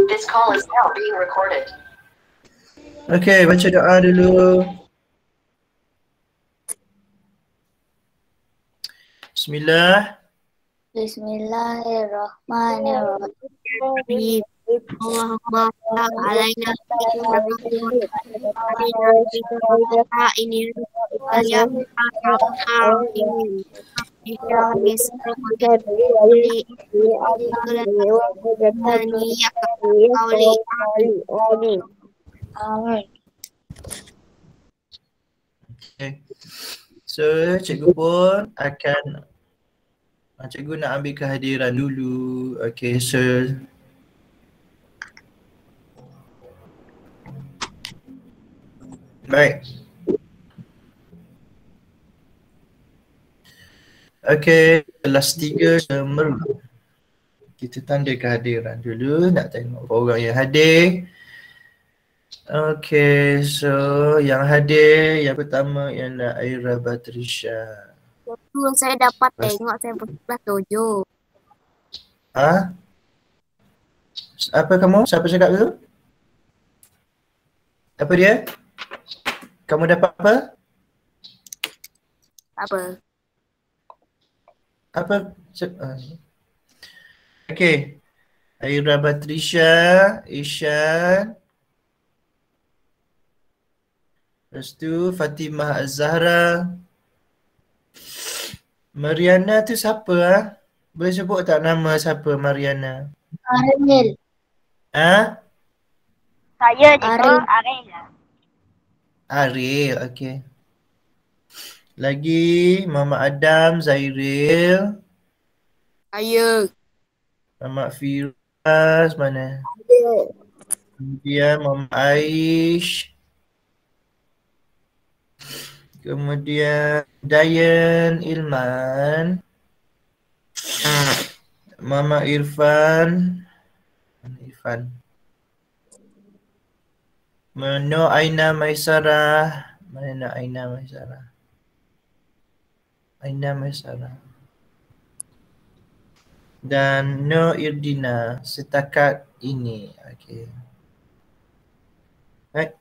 This call is now being recorded. Okay, baca doa dulu. Bismillah. Bismillahirrahmanirrahim. Allahumma la alaina ini Okay. So, cikgu pun akan cikgu nak ambil kehadiran dulu. Okay, so baik. Okay, kelas 3 cemerlang. Kita tanda kehadiran dulu, nak tengok orang yang hadir. Okay, so yang hadir yang pertama ialah Aira Batrisha. saya dapat tengok saya berkelas 7. Ha? Apa kamu? Siapa cakap tu? Apa dia? Kamu dapat apa? Apa? Okay. Aira Batrisha, Ishan. Lepas tu Fatimah Az-Zahra. Mariana tu siapa ah? Boleh sebut tak nama siapa Mariana? Aril. Ha? Saya juga Aril. Aril, okay. Lagi Mama Adam, Zairil. Saya. Mama Firas, mana? Kemudian Mama Aish. Kemudian Dayan Ilman. Mama Irfan. Irfan. No Aina Maisarah. Mana Aina Maisarah? Aina Maisarah. Dan No Irdina setakat ini. Okay. Right.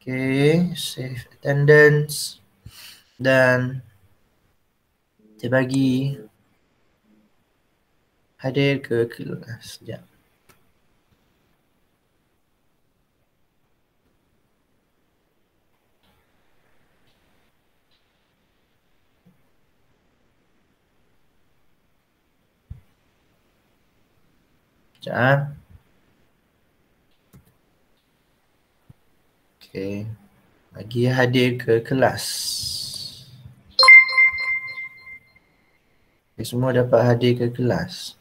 Okay, save attendance. Dan kita bagi hadir ke kelas. Sekejap. Sekejap. Okay. Bagi hadir ke kelas. Okay, semua dapat hadir ke kelas.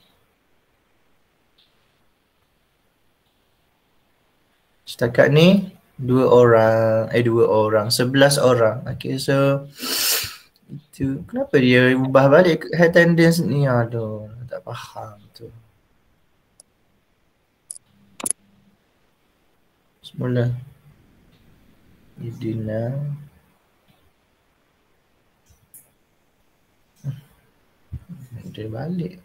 Setakat ni 11 orang. Okay, so itu kenapa dia ubah balik attendance ni? Aduh, tak faham tu. Semula Idina. Dia balik.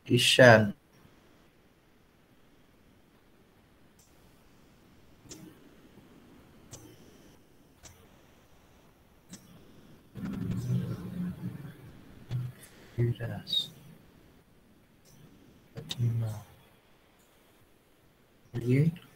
Ishan. Firas. Fatimah. Lagi.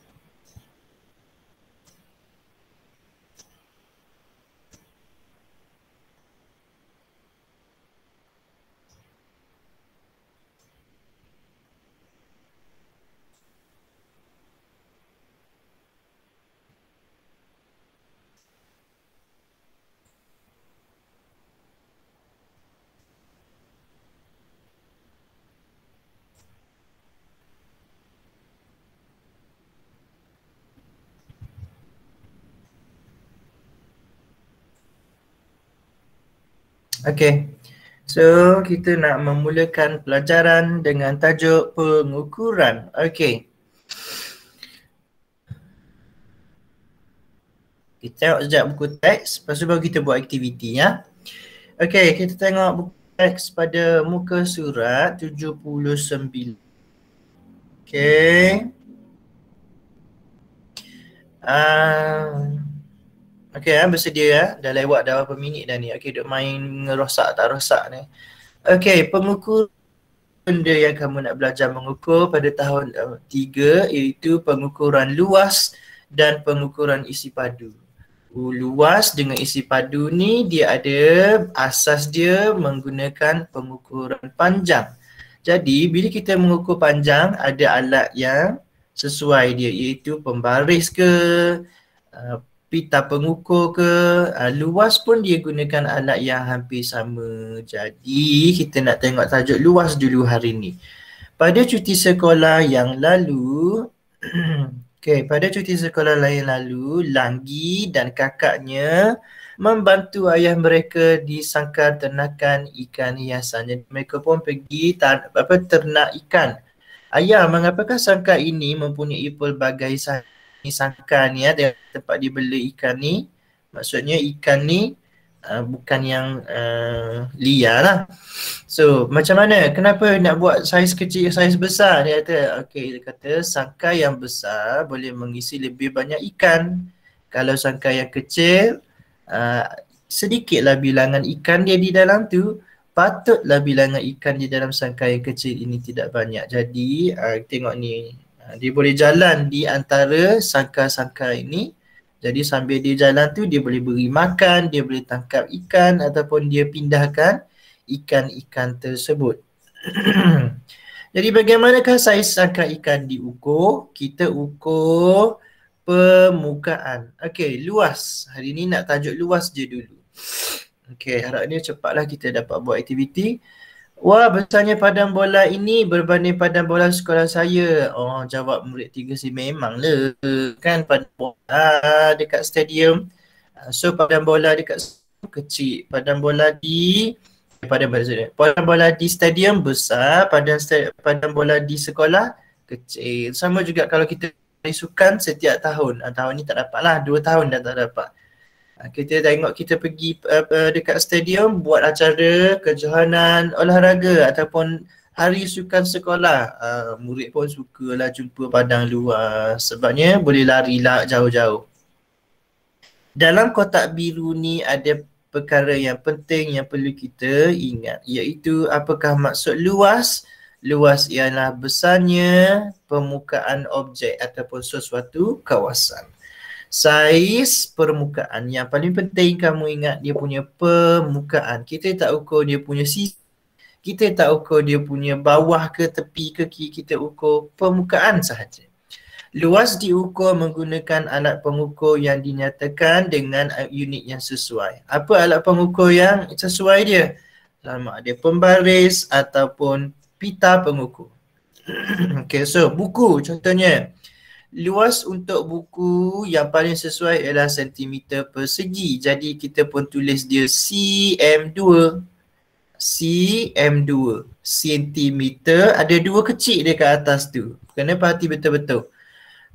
Okay. So kita nak memulakan pelajaran dengan tajuk pengukuran. Okay. Kita tengok sekejap buku teks, lepas tu baru kita buat aktiviti ya. Okay, kita tengok buku teks pada muka surat 79. Okay. Okay, bersedia ya. Dah lewat dah berapa minit dah ni. Okay, duk main ngerosak tak rosak ni. Okay, pengukuran benda yang kamu nak belajar mengukur pada tahun 3 iaitu pengukuran luas dan pengukuran isi padu. Luas dengan isi padu ni dia ada asas dia menggunakan pengukuran panjang. Jadi bila kita mengukur panjang ada alat yang sesuai dia iaitu pembaris ke, pita pengukur ke, luas pun dia gunakan alat yang hampir sama. Jadi kita nak tengok tajuk luas dulu hari ni. Pada cuti sekolah yang lalu okay, pada cuti sekolah yang lalu, Langgi dan kakaknya membantu ayah mereka di sangkar ternakan ikan hiasan. Jadi mereka pun pergi ternak ikan. Ayah, mengapakah sangkar ini mempunyai pelbagai sangkar ni ya, tempat dibela ikan ni. Maksudnya ikan ni bukan yang liar lah. So macam mana? Kenapa nak buat saiz kecil, saiz besar? Dia kata, okay, dia kata sangkar yang besar boleh mengisi lebih banyak ikan. Kalau sangkar yang kecil, sedikitlah bilangan ikan dia di dalam tu. Patutlah bilangan ikan di dalam sangkar yang kecil ini tidak banyak. Jadi tengok ni, dia boleh jalan di antara sangkar-sangkar ini. Jadi sambil dia jalan tu dia boleh beri makan, dia boleh tangkap ikan ataupun dia pindahkan ikan-ikan tersebut. Jadi bagaimanakah saiz sangkar ikan diukur? Kita ukur permukaan. Okey, luas. Hari ni nak tajuk luas je dulu. Okey, harapnya cepatlah kita dapat buat aktiviti. Wah, besarnya padang bola ini berbanding padang bola sekolah saya. Oh, jawab murid 3 si memanglah. Kan padang bola dekat stadium. So padang bola dekat kecil. Padang bola di stadium besar, padang bola di sekolah kecil. Sama juga kalau kita main sukan setiap tahun. Tahun ni tak dapat lah, 2 tahun dah tak dapat. Kita tengok kita pergi dekat stadium buat acara kejohanan olahraga ataupun hari sukan sekolah. Murid pun sukalah jumpa padang luas sebabnya boleh lari lah jauh-jauh. Dalam kotak biru ni ada perkara yang penting yang perlu kita ingat, iaitu apakah maksud luas? Luas ialah besarnya permukaan objek ataupun sesuatu kawasan. Saiz permukaan, yang paling penting kamu ingat dia punya permukaan. Kita tak ukur dia punya sisi, kita tak ukur dia punya bawah ke tepi ke kiri, kita ukur permukaan sahaja. Luas diukur menggunakan alat pengukur yang dinyatakan dengan unit yang sesuai. Apa alat pengukur yang sesuai dia? Sama ada pembaris ataupun pita pengukur. Okay, so buku contohnya. Luas untuk buku yang paling sesuai ialah sentimeter persegi. Jadi kita pun tulis dia cm2. cm2. Sentimeter ada 2 kecil dekat atas tu. Kena perhati betul-betul.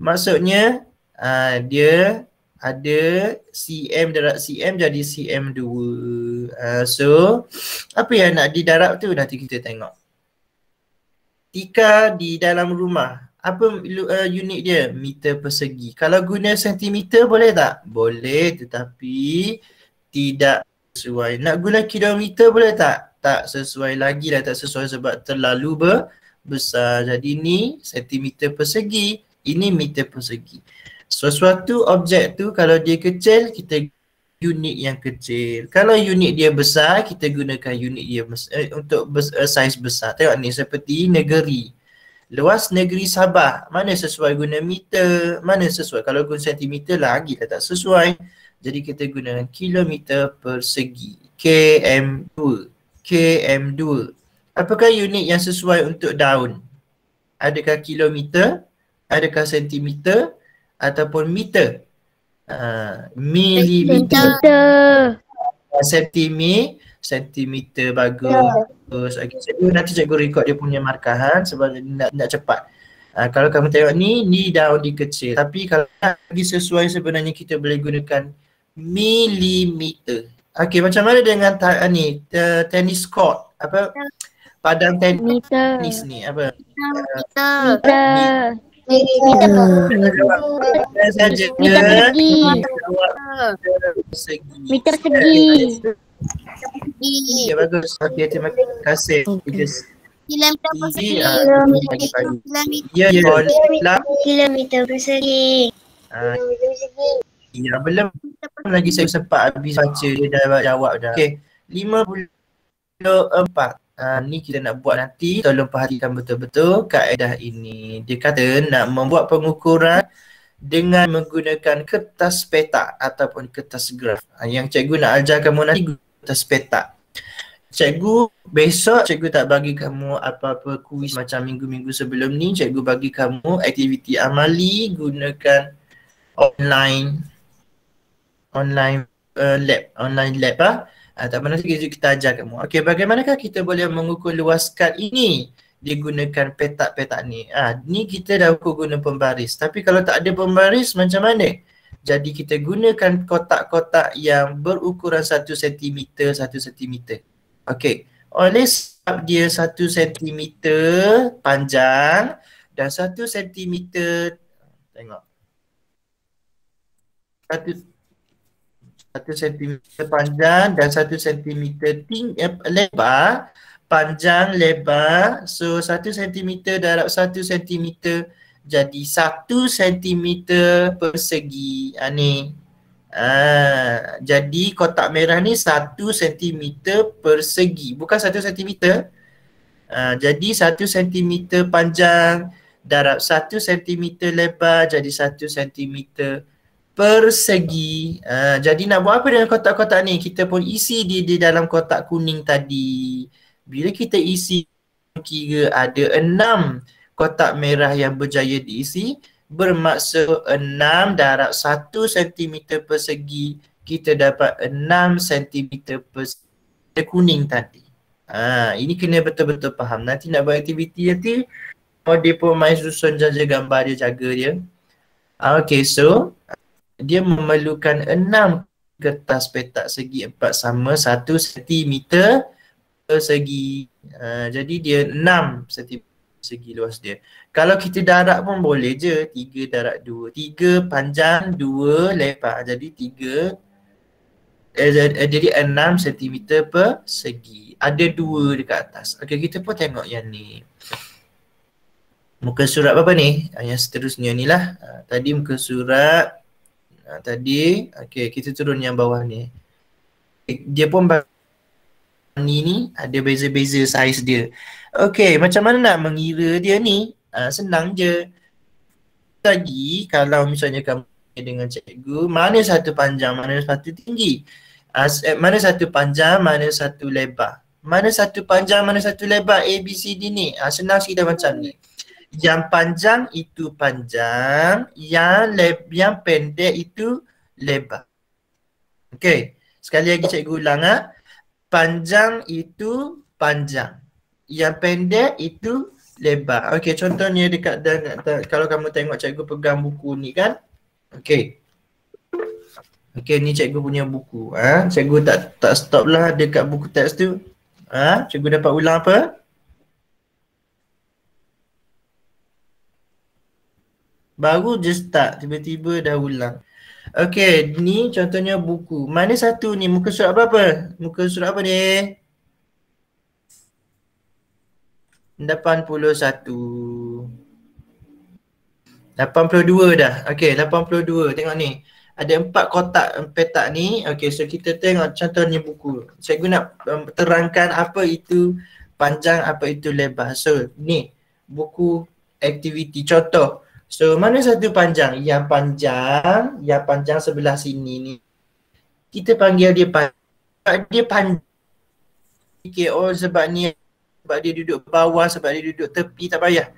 Maksudnya dia ada cm darab cm jadi cm2. So apa yang nak didarab tu nanti kita tengok. Tika di dalam rumah. Apa unit dia? Meter persegi. Kalau guna sentimeter boleh tak? Boleh, tetapi tidak sesuai. Nak guna kilometer boleh tak? Tak sesuai lagi lah, tak sesuai sebab terlalu besar. Jadi ni sentimeter persegi, ini meter persegi. Sesuatu objek tu kalau dia kecil, kita unit yang kecil. Kalau unit dia besar, kita gunakan unit dia untuk saiz besar. Tengok ni seperti negeri. Luas negeri Sabah, mana sesuai guna meter, mana sesuai. Kalau guna sentimeter lagi dah tak sesuai. Jadi kita gunakan kilometer persegi. km2. km2. Apakah unit yang sesuai untuk daun? Adakah kilometer, adakah sentimeter ataupun meter? Milimeter. sentimeter bagus. Okay, cikgu nanti cikgu record dia punya markahan sebab nak cepat. Kalau kamu tengok ni dah undi kecil. Tapi kalau nak lagi sesuai sebenarnya kita boleh gunakan milimeter. Okay, macam mana dengan tenis court? Apa? Padang tenis ni apa? Meter. Saja. Meter segi. Ya, bagus. Okay, terima kasih. Kilometer persegi. Ya, Kilometer persegi. Ya, belum lagi saya sempat habis baca dia dah jawab dah. Okey, 54. Ni kita nak buat nanti, tolong perhatikan betul-betul kaedah ini. Dia kata nak membuat pengukuran dengan menggunakan kertas petak ataupun kertas graf. Yang cikgu nak ajar kamu nanti kertas petak. Cikgu, besok cikgu tak bagi kamu apa-apa kuis macam minggu-minggu sebelum ni. Cikgu bagi kamu aktiviti amali gunakan online lab tak mana kita ajar kamu. Okey, bagaimanakah kita boleh mengukur luaskan ini digunakan petak-petak ni? Ni kita dah ukur guna pembaris. Tapi kalau tak ada pembaris macam mana? Jadi kita gunakan kotak-kotak yang berukuran 1 cm 1 cm. Okey, oleh sebab dia 1 cm panjang dan 1 cm tengok 1 cm panjang dan 1 cm lebar, panjang lebar. So 1 cm darab 1 cm jadi 1 cm persegi. Ni. Jadi kotak merah ni 1 cm persegi, bukan 1 cm. Jadi 1 cm panjang darab 1 cm lebar jadi 1 cm persegi. Jadi nak buat apa dengan kotak-kotak ni? Kita pun isi di dalam kotak kuning tadi. Bila kita isi, kira ada 6 kotak merah yang berjaya diisi, bermaksud 6 darab 1 cm persegi, kita dapat 6 cm persegi kuning tadi. Ini kena betul-betul faham. Nanti nak buat aktiviti nanti, dia pun main susun jaja gambar dia, jaga dia. Okay, so dia memerlukan 6 kertas petak segi 4 sama 1 cm persegi. Jadi dia 6 cm persegi luas dia. Kalau kita darab pun boleh je, 3 darab 2. 3 panjang, 2 lebar. Jadi 6 cm persegi. Ada 2 dekat atas. Okey, kita pun tengok yang ni. Muka surat apa ni? Yang seterusnya ni lah. Tadi muka surat tadi, okey, kita turun yang bawah ni. Dia pun ni ada beza-beza saiz dia. Okey, macam mana nak mengira dia ni? Senang je. Lagi kalau misalnya kamu dengan cikgu, mana satu panjang, mana satu tinggi? Mana satu panjang, mana satu lebar? Mana satu panjang, mana satu lebar? A, B, C, D ni. Senang sikit macam ni. Yang panjang itu panjang, yang pendek itu lebar. Okey, sekali lagi cikgu ulang. Panjang itu panjang, yang pendek itu lebar. Okey, contohnya dekat kalau kamu tengok cikgu pegang buku ni kan. Okey. Okey, ni cikgu punya buku. Cikgu tak stop lah dekat buku teks tu. Cikgu dapat ulang apa? Baru je start, tiba-tiba dah ulang. Okey, ni contohnya buku. Mana satu ni? Muka surat apa? Muka surat apa ni? 81. 82 dah. Okey, 82. Tengok ni. Ada 4 kotak petak ni. Okey, so kita tengok contohnya buku. Cikgu nak terangkan apa itu panjang, apa itu lebar. So, ni buku aktiviti contoh. So, mana satu panjang? Yang panjang sebelah sini ni. Kita panggil dia panjang. Dia panjang. Okay, sebab ni, sebab dia duduk bawah, sebab dia duduk tepi, tak payah.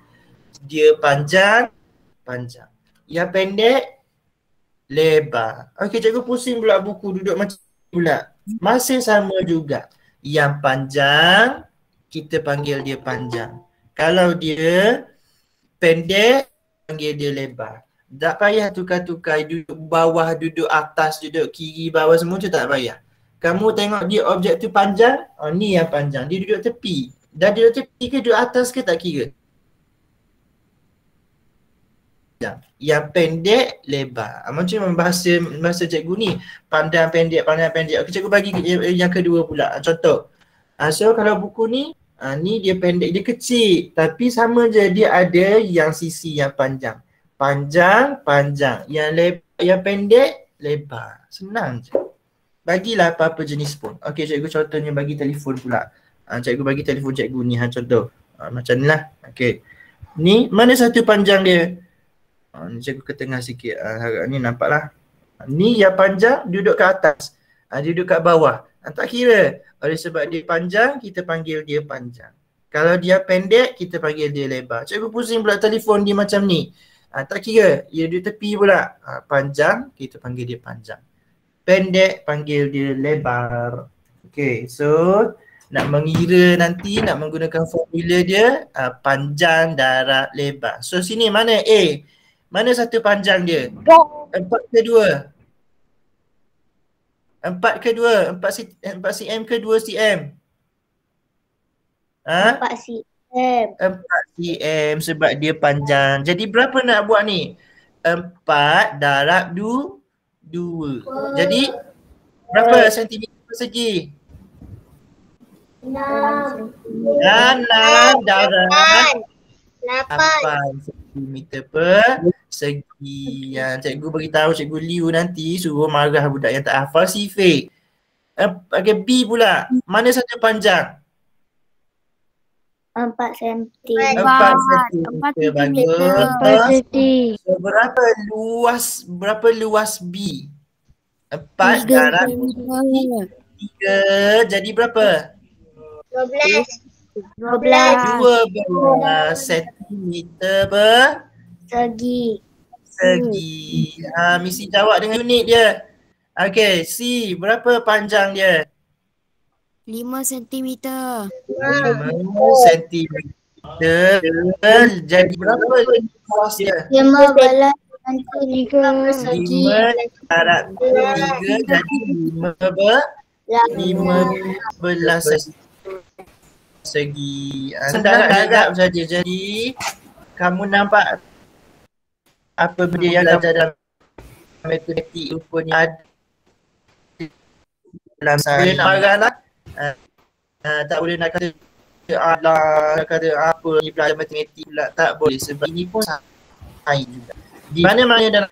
Dia panjang. Yang pendek, lebar. Okey, cikgu pusing pula buku duduk macam pula. Masih sama juga. Yang panjang, kita panggil dia panjang. Kalau dia pendek, panggil dia lebar. Tak payah tukar-tukar, duduk bawah, duduk atas, duduk kiri, bawah, semua tu tak payah. Kamu tengok dia objek tu panjang, oh ni yang panjang. Dia duduk tepi. Dah duduk tepi ke duduk atas ke tak kira. Yang pendek, lebar. Macam bahasa cikgu ni, pandang pendek. Okay, cikgu bagi yang kedua pula. Contoh. So kalau buku ni, ni dia pendek, dia kecil. Tapi sama je, dia ada yang sisi yang panjang. Panjang. Yang pendek, lebar. Senang je. Bagilah apa-apa jenis pun. Okey, cikgu contohnya bagi telefon pula. Cikgu bagi telefon cikgu ni, contoh. Macam ni lah. Okey. Ni, mana satu panjang dia? Ni cikgu ke tengah sikit. Ni nampak lah. Ni yang panjang, duduk ke atas. Duduk kat bawah. Tak kira. Oleh sebab dia panjang, kita panggil dia panjang. Kalau dia pendek, kita panggil dia lebar. Cikgu pusing pula telefon dia macam ni. Tak kira. Dia duduk tepi pula. Panjang, kita panggil dia panjang. Pendek, panggil dia lebar. Okay, so nak mengira nanti, nak menggunakan formula dia, panjang, darat, lebar. So sini mana A? Mana satu panjang dia? 4 ke 2? 4 ke 2? 4 cm ke 2 cm? 4 cm. 4 cm sebab dia panjang. Jadi berapa nak buat ni? 4 darab 2. Jadi berapa sentimeter persegi? 6 darab 8 sentimeter persegi. Yang cikgu beritahu cikgu Liu nanti suruh marah budak yang tak hafal sifik. Okay, B pula. Mana satu panjang? 4 cm. 4 cm. Bagus. So, berapa luas B? 4 darab 3. Jadi berapa? 12 sentimeter persegi. Mesti jawab dengan unit dia. Okay, C. Berapa panjang dia? 5 cm. 5 sentimeter. Jadi berapa luas dia? 15 cm persegi. 5 darab 3 jadi 15 segi. Darab saja. Jadi kamu nampak apa benda yang belajar dalam matematik rupanya ada dalam boleh nak marah lah. Tak boleh nak kata alah, nak kata apa ni belajar matematik pula, tak boleh sebab ini pun sains juga. Di mana-mana dalam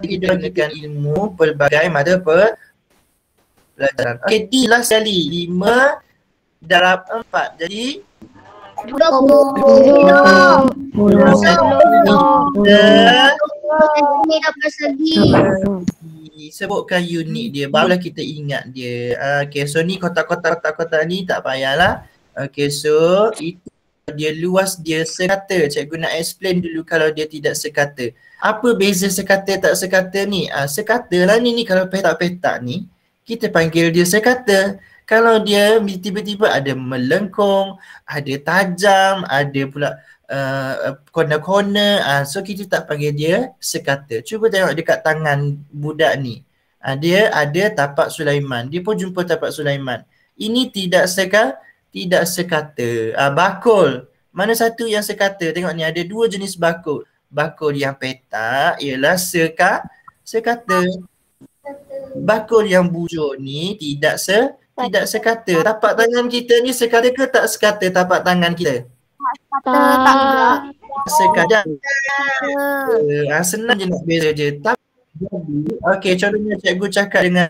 kita gunakan ilmu pelbagai mata pelajaran. Okey, D lah sekali. 5 darab 4 jadi 20 cm persegi. Sebutkan unit dia, barulah kita ingat dia. Okay, so ni kotak-kotak ni tak payahlah. Okay, so itu dia luas dia sekata. Cikgu nak explain dulu kalau dia tidak sekata. Apa beza sekata tak sekata ni? Sekata lah ni kalau petak-petak ni kita panggil dia sekata. Kalau dia tiba-tiba ada melengkung, ada tajam, ada pula corner-corner, so kita tak panggil dia sekata. Cuba tengok dekat tangan budak ni. Dia ada tapak Sulaiman. Dia pun jumpa tapak Sulaiman. Ini tidak sekata. Bakul. Mana satu yang sekata? Tengok ni ada 2 jenis bakul. Bakul yang petak ialah sekata. Bakul yang bujur ni tidak sekata. Tapak tangan kita ni sekata ke tak sekata tapak tangan kita? Tak. Sekadar. Senang je nak beza je. Okey, contohnya cikgu cakap dengan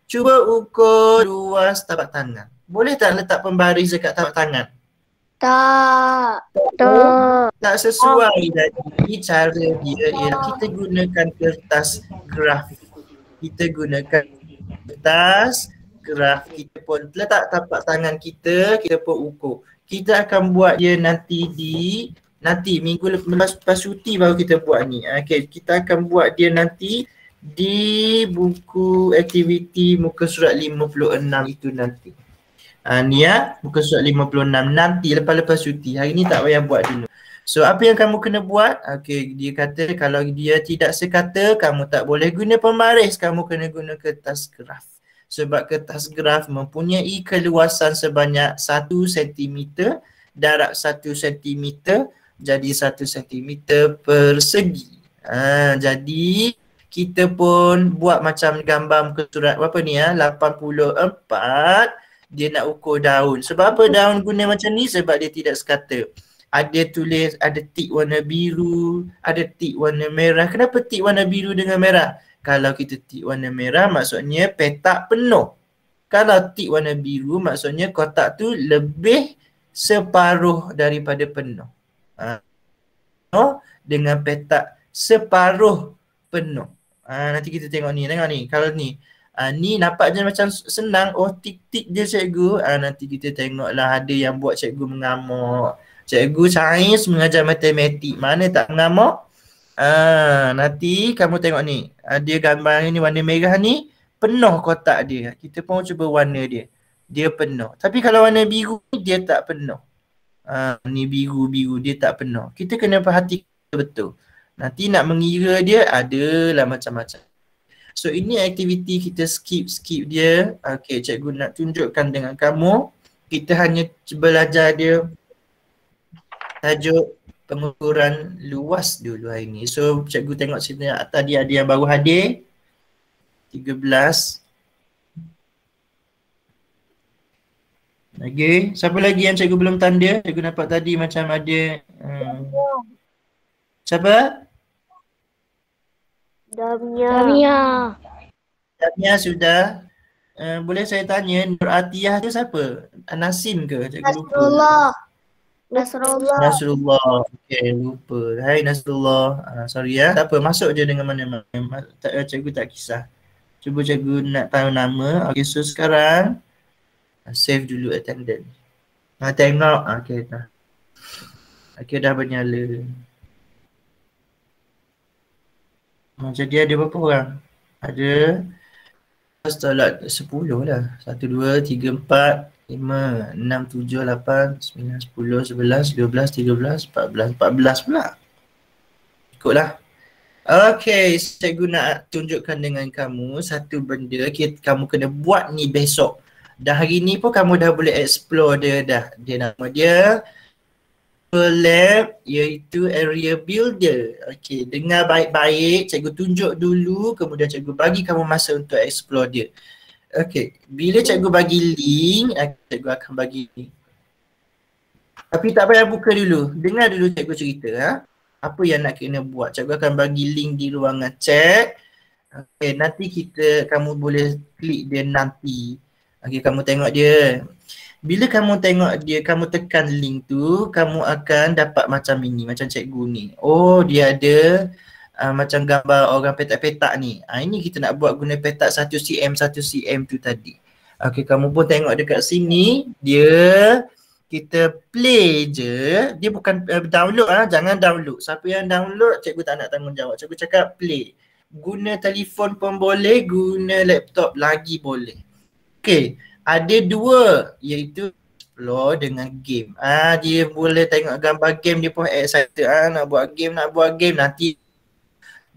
cuba ukur luas tapak tangan. Boleh tak letak pembaris dekat tapak tangan? Tak sesuai. Jadi cara dia ialah kita gunakan kertas graf. Kita pun letak tapak tangan kita pun ukur. Kita akan buat dia nanti minggu lepas cuti baru kita buat ni. Okay, kita akan buat dia nanti di buku aktiviti muka surat 56 itu nanti. Ni ya, muka surat 56 nanti lepas-lepas cuti. Hari ni tak payah buat dulu. So apa yang kamu kena buat? Okey, dia kata kalau dia tidak sekata, kamu tak boleh guna pembaris, kamu kena guna kertas graf. Sebab kertas graf mempunyai keluasan sebanyak 1 cm, darab 1 cm, jadi 1 cm persegi. Jadi kita pun buat macam gambar muka surat berapa ni 84. Dia nak ukur daun. Sebab apa daun guna macam ni? Sebab dia tidak sekata. Ada tulis, ada tik warna biru, ada tik warna merah. Kenapa tik warna biru dengan merah? Kalau kita tik warna merah maksudnya petak penuh. Kalau tik warna biru maksudnya kotak tu lebih separuh daripada penuh. Dengan petak separuh penuh. Nanti kita tengok ni. Kalau ni. Ni nampak je macam senang. Oh, tik-tik je cikgu. Nanti kita tengoklah ada yang buat cikgu mengamuk. Cikgu sains mengajar matematik. Mana tak mengamuk? Nanti kamu tengok ni. Dia gambar ni warna merah ni. Penuh kotak dia. Kita pun cuba warna dia. Dia penuh. Tapi kalau warna biru ni dia tak penuh. Ni biru-biru dia tak penuh. Kita kena perhatikan betul. Nanti nak mengira dia adalah macam-macam. So ini aktiviti kita skip dia. Okay, cikgu nak tunjukkan dengan kamu. Kita hanya belajar dia tajuk pengukuran luas dulu hari ni. So cikgu tengok sini tadi ada yang baru hadir. 13. Lagi. Siapa lagi yang cikgu belum tanda? Cikgu nampak tadi macam ada siapa? Damia. Damia sudah. Boleh saya tanya Nur Atiyah tu siapa? Nasim ke? Cikgu lupa. Nasrullah. Okay, lupa. Hai Nasrullah. Sorry ya. Tak apa, masuk je dengan mana-mana. Cikgu tak kisah. Cuba cikgu nak tahu nama. Okay, so sekarang save dulu attendance. Tengok. Okay, dah. Okay, dah bernyala. Jadi ada berapa orang? Ada solat 10 lah. 1, 2, 3, 4, 5, 6, 7, 8, 9, 10, 11, 12, 13, 14 pula. Ikutlah. Okay, cikgu nak tunjukkan dengan kamu satu benda kamu kena buat ni besok. Dah hari ni pun kamu dah boleh explore dia dah. Dia nama dia lab iaitu area builder. Okay, dengar baik-baik. Cikgu tunjuk dulu kemudian cikgu bagi kamu masa untuk explore dia. Okay, bila cikgu bagi link, cikgu akan bagi link. Tapi tak payah buka dulu. Dengar dulu cikgu cerita. Apa yang nak kena buat. Cikgu akan bagi link di ruangan chat. Okay, nanti kamu boleh klik dia nanti. Okay, kamu tengok dia. Bila kamu tengok dia, kamu tekan link tu, kamu akan dapat macam ini, macam cikgu ni. Oh, dia ada macam gambar orang petak-petak ni. Ini kita nak buat guna petak 1 cm, 1 cm tu tadi. Okay, kamu pun tengok dekat sini, kita play je. Dia bukan download, jangan download. Siapa yang download, cikgu tak nak tanggungjawab. Cikgu cakap play. Guna telefon pun boleh, guna laptop lagi boleh. Okay. Ada 2 iaitu explore dengan game. Dia boleh tengok gambar game, dia pun excited. Nak buat game. Nanti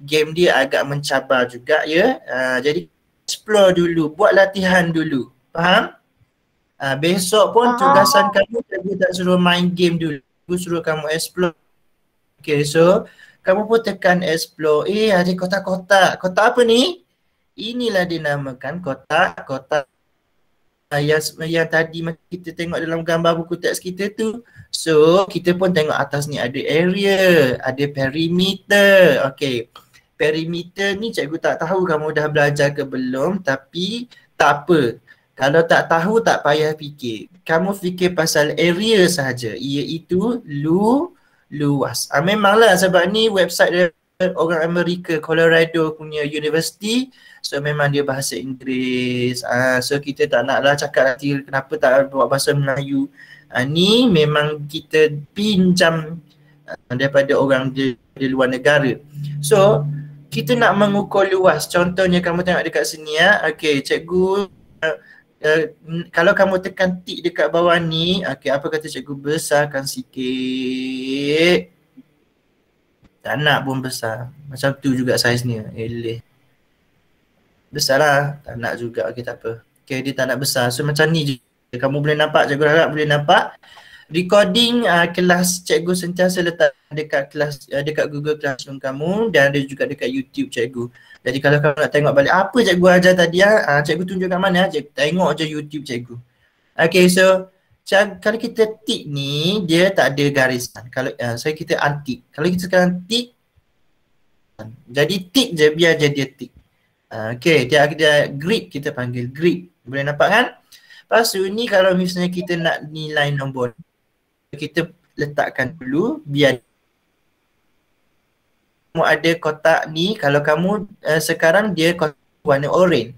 game dia agak mencabar juga ya. Jadi explore dulu, buat latihan dulu. Faham? Besok pun tugasan kamu tak suruh main game dulu. Suruh kamu explore. Okay, so kamu pun tekan explore. Ada kotak-kotak. Kotak apa ni? Inilah dinamakan kotak-kotak. Yang tadi kita tengok dalam gambar buku teks kita tu. So kita pun tengok atas ni ada area, ada perimeter. Okay, perimeter ni cikgu tak tahu kamu dah belajar ke belum, tapi tak apa. Kalau tak tahu tak payah fikir. Kamu fikir pasal area sahaja, iaitu luas. Memanglah sebab ni website dia orang Amerika, Colorado punya university. So memang dia bahasa Inggeris. So kita tak naklah cakap nanti kenapa tak buat bahasa Melayu. Ni memang kita pinjam daripada orang di luar negara. So kita nak mengukur luas. Contohnya kamu tengok dekat sini ya. Okey, cikgu kalau kamu tekan tik dekat bawah ni, okey, apa kata cikgu, besarkan sikit. Tak nak pun besar. Macam tu juga saiznya. Eleh. Besarlah. Tak nak juga. Okey, tak apa. Okey, dia tak nak besar. So macam ni je. Kamu boleh nampak, cikgu harap boleh nampak. Recording kelas cikgu sentiasa letak dekat kelas dekat Google Classroom kamu dan ada juga dekat YouTube cikgu. Jadi kalau kamu nak tengok balik apa cikgu ajar tadi cikgu tunjuk kat mana, cikgu tengok je YouTube cikgu. Okay, so kalau kita tick ni dia tak ada garisan. Kalau so kita untick. Kalau kita sekarang tick, jadi tick je biar je dia tick. Okay, dia grid, kita panggil grid. Boleh nampak kan? Lepas tu ni kalau misalnya kita nak nilai nombor, kita letakkan dulu biar kamu ada kotak ni. Kalau kamu sekarang dia kotak warna oren.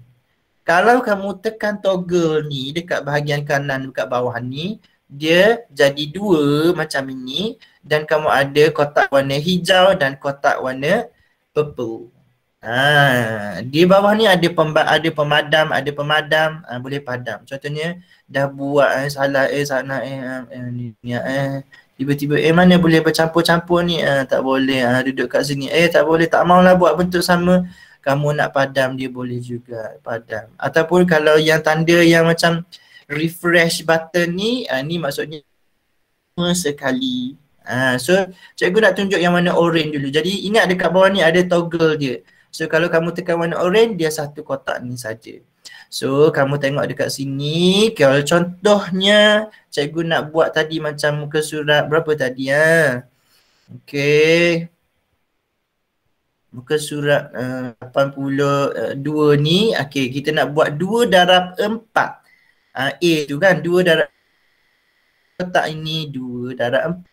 Kalau kamu tekan toggle ni dekat bahagian kanan dekat bawah ni, dia jadi dua macam ini dan kamu ada kotak warna hijau dan kotak warna purple. Di bawah ni ada pemadam, boleh padam. Contohnya dah buat salah sana tiba-tiba mana boleh bercampur-campur ni, tak boleh duduk kat sini. Tak boleh, tak maulah buat bentuk sama. Kamu nak padam dia boleh juga padam. Ataupun kalau yang tanda yang macam refresh button ni, ni maksudnya sekali. So cikgu nak tunjuk yang warna orange dulu. Jadi ingat dekat bawah ni ada toggle dia. So kalau kamu tekan warna orange, dia satu kotak ni saja. So kamu tengok dekat sini, kalau contohnya cikgu nak buat tadi macam muka surat berapa tadi Okay. Muka surat 82 ni, okay, kita nak buat 2 darab 4. A tu kan, 2 darab kotak ini 2 darab 4.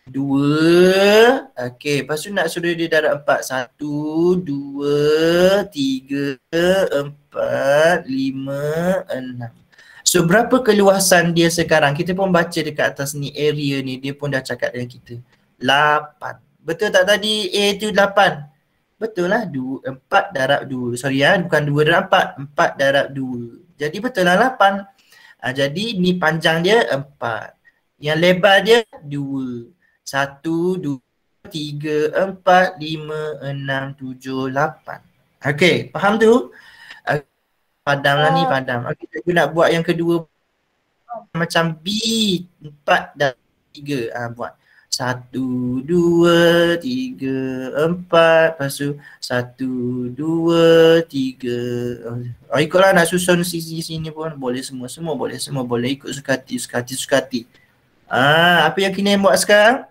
2, okey, lepas tu nak suruh dia darab 4. 1, 2, 3, 4, 5, 6. So berapa keluasan dia sekarang? Kita pun baca dekat atas ni, area ni, dia pun dah cakap dengan kita 8. Betul tak tadi A tu 8? Betul lah, 4 darab 2. Sorry bukan 2 darab 4, 4 darab 2. Jadi betul lah 8. Jadi ni panjang dia 4. Yang lebar dia 2. 1, 2, 3, 4, 5, 6, 7, 8. Okey, faham tu? Padam lah ni, padam. Okey, cikgu nak buat yang kedua macam B, 4 dan 3. Buat 1, 2, 3, 4. Lepas tu 1, 2, 3. Ikutlah nak susun sini pun boleh, semua boleh ikut sukati. Apa yang kena buat sekarang?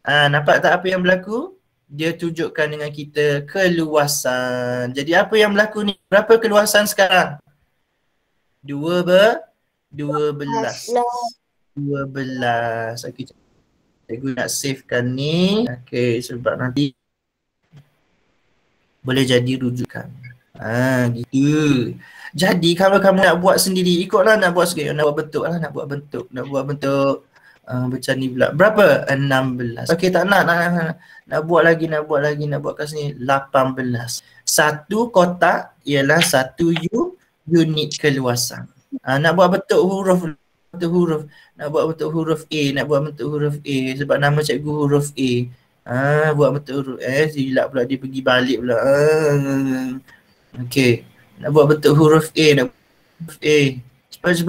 Nampak tak apa yang berlaku? Dia tunjukkan dengan kita keluasan. Jadi apa yang berlaku ni? Berapa keluasan sekarang? 12. Okey, cikgu nak savekan ni. Okey, sebab nanti boleh jadi rujukan. Gitu. Jadi kalau kamu nak buat sendiri, ikutlah nak buat sikit. Nak buat bentuk macam ni pula. Berapa? 16. Okey, tak nak buat lagi, nak buat kat sini 18. Satu kotak ialah satu unit keluasan. Nak buat bentuk huruf. Nak buat bentuk huruf A, sebab nama cikgu huruf A. Buat bentuk huruf silap pula, dia pergi balik pula. Okey, nak buat bentuk huruf A, cepat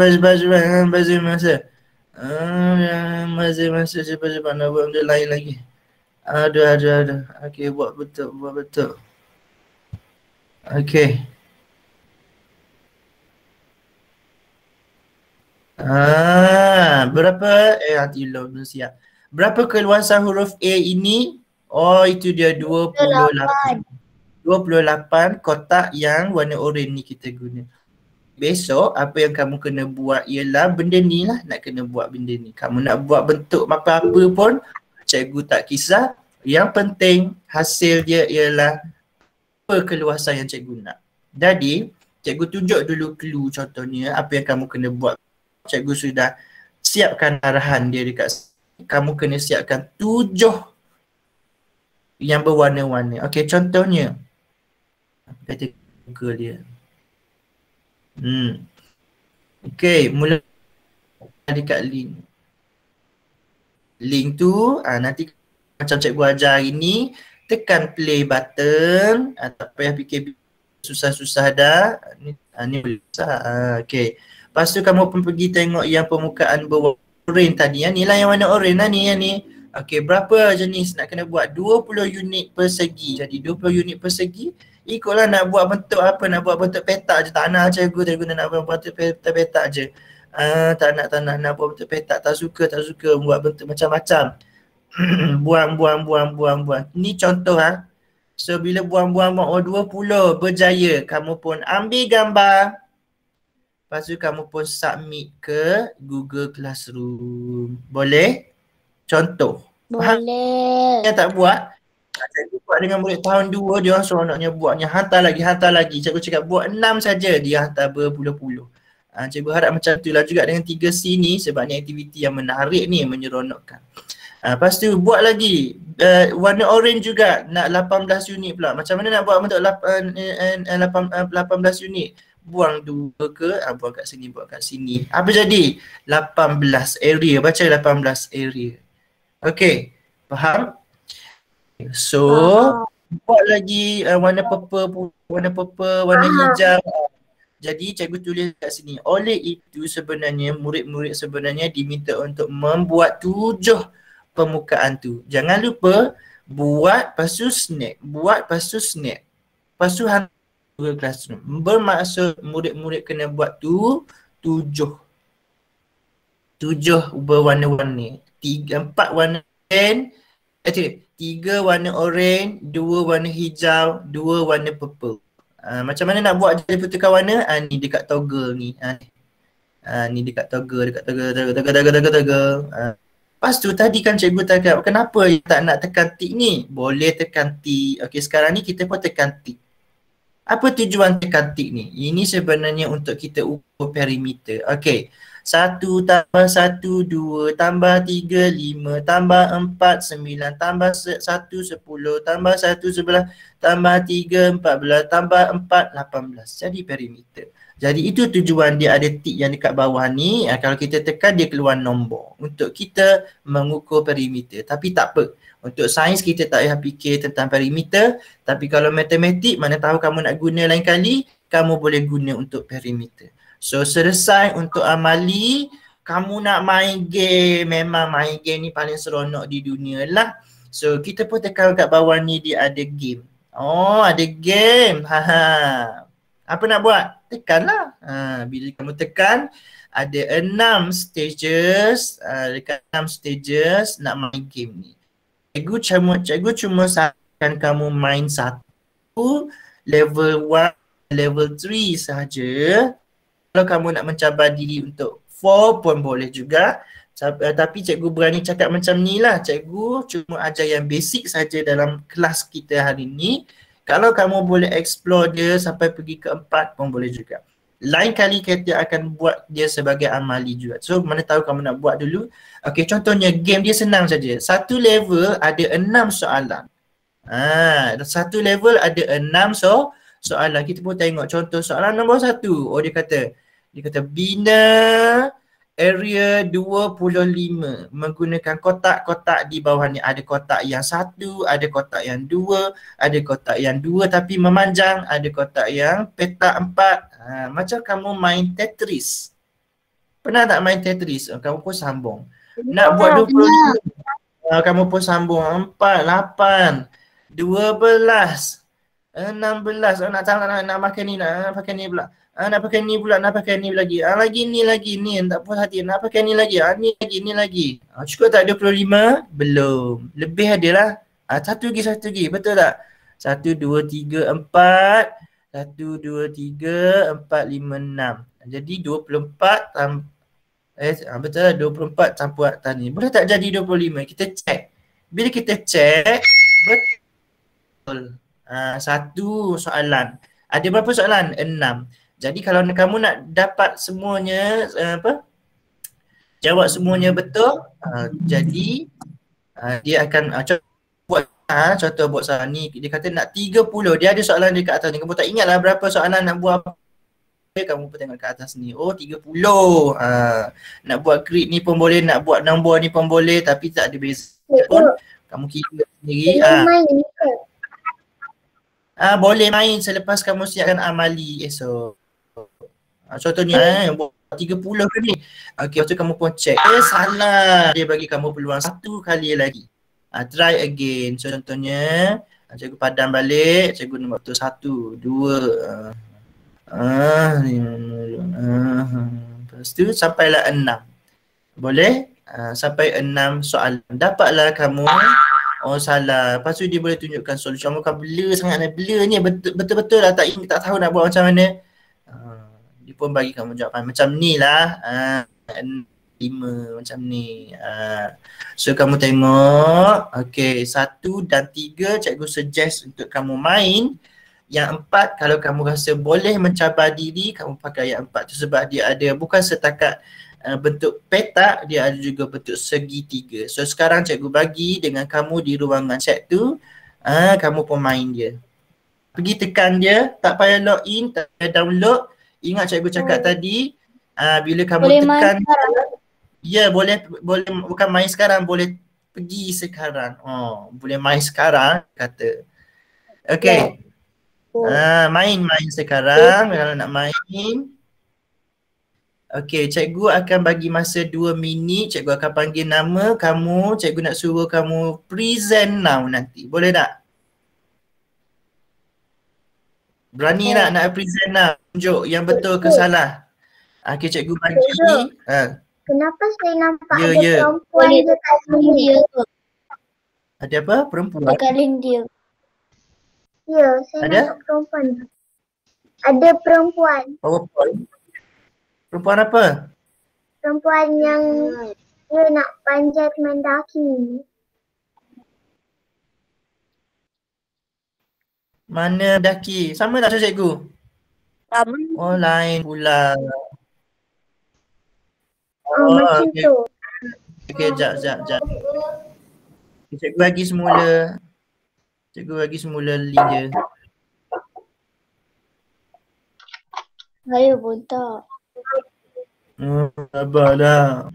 masa cepat nak buat benda lain lagi. Ada. Okey, buat betul. Okey. Berapa? Hati belum siap. Berapa keluasan huruf A ini? Oh, itu dia 28. 28 kotak yang warna oranye ni kita guna. Besok apa yang kamu kena buat ialah benda ni lah, nak kena buat benda ni. Kamu nak buat bentuk apa-apa pun, cikgu tak kisah. Yang penting hasil dia ialah apa keluasan yang cikgu nak. Jadi cikgu tunjuk dulu clue, contohnya apa yang kamu kena buat. Cikgu sudah siapkan arahan dia dekat sini. Kamu kena siapkan 7 yang berwarna-warna. Okey, contohnya Kata Google dia. Okay, mula dekat link. Link tu nanti macam cikgu ajar hari ni, tekan play button, tak payah fikir susah-susah dah. Ni boleh susah. Okay. Lepas tu kamu pun pergi tengok yang permukaan berwarna oren tadi. Ni lah yang warna oren lah ni. Okay, berapa jenis nak kena buat? 20 unit persegi. Jadi 20 unit persegi, ikutlah nak buat bentuk apa, nak buat bentuk petak je. Tak nak cikgu nak buat bentuk petak je. Tak nak buat bentuk petak, tak suka buat bentuk macam-macam. buang. Ni contoh So bila buang 20 berjaya, kamu pun ambil gambar. Lepas tu kamu pun submit ke Google Classroom. Boleh? Contoh. Boleh. Yang tak buat, cikgu buat dengan murid tahun 2, dia orang seronoknya buatnya hantar lagi. Cikgu cakap buat 6 saja, dia hantar berpuluh-puluh. Cikgu harap macam itulah juga dengan 3C ni, sebab ni aktiviti yang menarik ni, menyeronokkan. Lepas tu buat lagi warna orange juga, nak 18 unit pula. Macam mana nak buat bentuk 18 unit? Buang 2 ke, buang kat sini. Apa jadi? 18 area, baca 18 area. Okay, faham? So, buat lagi warna purple, warna hijau. Jadi cikgu tulis kat sini. Oleh itu sebenarnya murid-murid sebenarnya diminta untuk membuat 7 permukaan tu. Jangan lupa buat lepas tu snap. Lepas tu hantar Google Classroom. Bermaksud murid-murid kena buat tu 7 berwarna-warni. 4 warna orange, 3 warna orange, 2 warna hijau, 2 warna purple. Macam mana nak buat jadi pertukaran warna? Ni dekat toggle ni. Ni dekat toggle. Lepas tu tadi kan cikgu cakap, kenapa tak nak tekan tik ni? Boleh tekan tik. Okey, sekarang ni kita pun tekan tik. Apa tujuan tekan tik ni? Ini sebenarnya untuk kita ukur perimeter. Okey. 1 tambah 1, 2 tambah 3, 5 tambah 4, 9 tambah 1, 10 tambah 1, 11 tambah 3, 14 tambah 4, 18. Jadi perimeter. Jadi itu tujuan dia ada tik yang dekat bawah ni. Kalau kita tekan dia keluar nombor untuk kita mengukur perimeter. Tapi tak apa. Untuk sains kita tak payah fikir tentang perimeter. Tapi kalau matematik, mana tahu kamu nak guna lain kali, kamu boleh guna untuk perimeter. So selesai untuk amali. Kamu nak main game, memang main game ni paling seronok di dunia lah. So kita pun tekan kat bawah ni dia ada game. Oh, ada game. Apa nak buat? Tekanlah. Bila kamu tekan ada 6 stages. Dekat 6 stages nak main game ni. Cikgu cuma sarankan kamu main 1, level 1, level 3 sahaja. Kalau kamu nak mencabar diri untuk 4 pun boleh juga. Tapi cikgu berani cakap macam ni lah. Cikgu cuma ajar yang basic saja dalam kelas kita hari ni. Kalau kamu boleh explore dia sampai pergi ke 4 pun boleh juga. Lain kali kita akan buat dia sebagai amali juga. So mana tahu kamu nak buat dulu. Okey, contohnya game dia senang saja. Satu level ada 6 soalan. Satu level ada 6 soalan. Kita pun tengok contoh soalan nombor 1. Oh dia kata bina area 25 menggunakan kotak-kotak di bawah ni. Ada kotak yang 1, ada kotak yang 2, ada kotak yang 2 tapi memanjang, ada kotak yang petak 4. Macam kamu main Tetris. Pernah tak main Tetris? Kamu pun sambung. Nak buat 25. Kamu pun sambung 4, 8, 12, 16. Nak makan ni, nak pakai ni pula. Nak pakai ni pula, nak pakai ni lagi. Lagi ni, tak puas hati. Nak pakai ni lagi. Ni lagi. Cukup tak 25? Belum. Lebih adalah. Satu lagi. Betul tak? 1, 2, 3, 4. 1, 2, 3, 4, 5, 6. Jadi 24 betul lah 24 campur atas ni. Boleh tak jadi 25? Kita check. Bila kita check, betul. Satu soalan. Ada berapa soalan? 6. Jadi kalau kamu nak dapat semuanya jawab semuanya betul, jadi dia akan buat contoh buat soalan ni, dia kata nak 30. Dia ada soalan dekat atas ni. Kamu tak ingat lah berapa soalan nak buat apa. Kamu pun tengok kat atas ni. Oh 30. Nak buat grid ni pun boleh, nak buat nombor ni pun boleh, tapi tak ada beza pun. Kamu kira sendiri. Boleh main selepas kamu siapkan amali esok. Contohnya buat 30 ke ni. Okey, lepas tu kamu pun check. Salah. Dia bagi kamu peluang satu kali lagi. Try again. So contohnya cikgu padam balik, cikgu nombor tu 1, 2 lepas tu sampailah 6. Boleh? Sampai 6 soalan. Dapatlah kamu. Oh salah. Lepas tu dia boleh tunjukkan solusi. Kamu kan blur sangat ni. Blur ni betul-betul lah tak tahu nak buat macam mana. Dia pun bagi kamu jawapan macam ni lah. 5 macam ni. So kamu tengok. Okay, 1 dan 3 cikgu suggest untuk kamu main. Yang 4 kalau kamu rasa boleh mencabar diri, kamu pakai yang 4 tu sebab dia ada bukan setakat bentuk petak, dia ada juga bentuk segitiga. So sekarang cikgu bagi dengan kamu di ruangan chat tu, kamu pun main dia. Pergi tekan dia, tak payah login, tak payah download. Ingat cikgu cakap tadi, bila kamu boleh tekan ya boleh bukan main sekarang, boleh pergi sekarang. Boleh main sekarang kata. Okey. Main sekarang kalau nak main. Okey, cikgu akan bagi masa 2 minit, cikgu akan panggil nama kamu, cikgu nak suruh kamu present now nanti. Boleh tak? Berani tak nak present now? Tunjuk yang betul ke salah. Okey, cikgu bagi. Kenapa saya nampak Ya, ada ya. perempuan dekat sini? Ada apa? Perempuan? Dekat link dia. Ya, saya Ada? nampak perempuan. Ada perempuan. Perempuan? Perempuan apa? Perempuan yang dia nak panjat mendaki. Mana daki? Sama tak macam cikgu? Sama. Oh lain pula. Macam okey. tu. Okey, jap. Cikgu bagi semula. Cikgu bagi semula link dia. Saya pun tak. Sabarlah.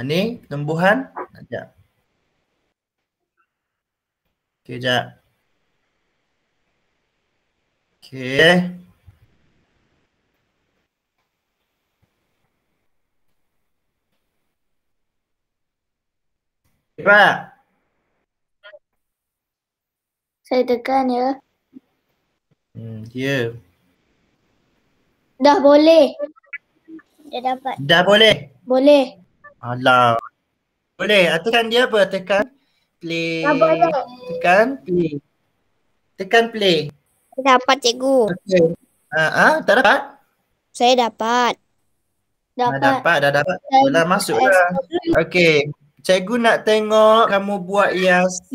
Ni lembuhan. Sekejap. Okey, sekejap. Okey. Pak. Saya tekan ya. Ya. Dah boleh. Dah dapat. Dah boleh? Boleh. Alah. Boleh. Tekan dia apa? Tekan play. Tak boleh. Tekan play. Tekan play. Dapat cikgu. Okey. Tak dapat? Saya dapat. Dah dapat. Dah masuklah. Okey. Cikgu nak tengok kamu buat yang C,